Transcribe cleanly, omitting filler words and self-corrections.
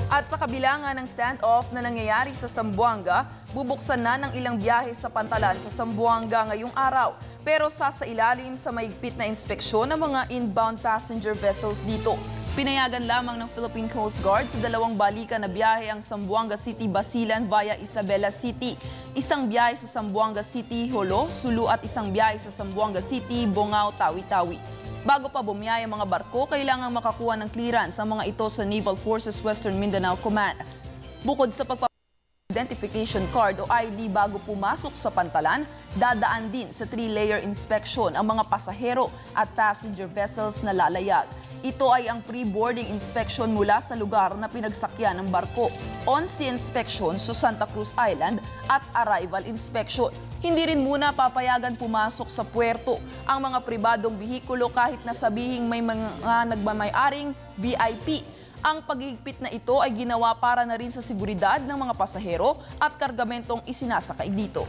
At sa kabila nga ng standoff na nangyayari sa Zamboanga, bubuksan na ng ilang biyahe sa Pantalan sa Zamboanga ngayong araw. Pero sasailalim sa mahigpit na inspeksyon ng mga inbound passenger vessels dito. Pinayagan lamang ng Philippine Coast Guard sa dalawang balikan na biyahe ang Zamboanga City Basilan via Isabela City. Isang biyahe sa Zamboanga City Jolo, Sulu at isang biyahe sa Zamboanga City Bongao, Tawi-Tawi. Bago pa bumiyaya ang mga barko, kailangang makakuha ng clearance ang mga ito sa Naval Forces Western Mindanao Command. Bukod sa identification card o ID bago pumasok sa Pantalan, dadaan din sa 3-layer inspection ang mga pasahero at passenger vessels na lalayag. Ito ay ang pre-boarding inspection mula sa lugar na pinagsakyan ng barko, on-sea inspection sa Santa Cruz Island at arrival inspection. Hindi rin muna papayagan pumasok sa puerto ang mga pribadong bihikulo kahit na sabihing may mga nagmamay-aring VIP. Ang paghihigpit na ito ay ginawa para na rin sa seguridad ng mga pasahero at kargamentong isinasakay dito.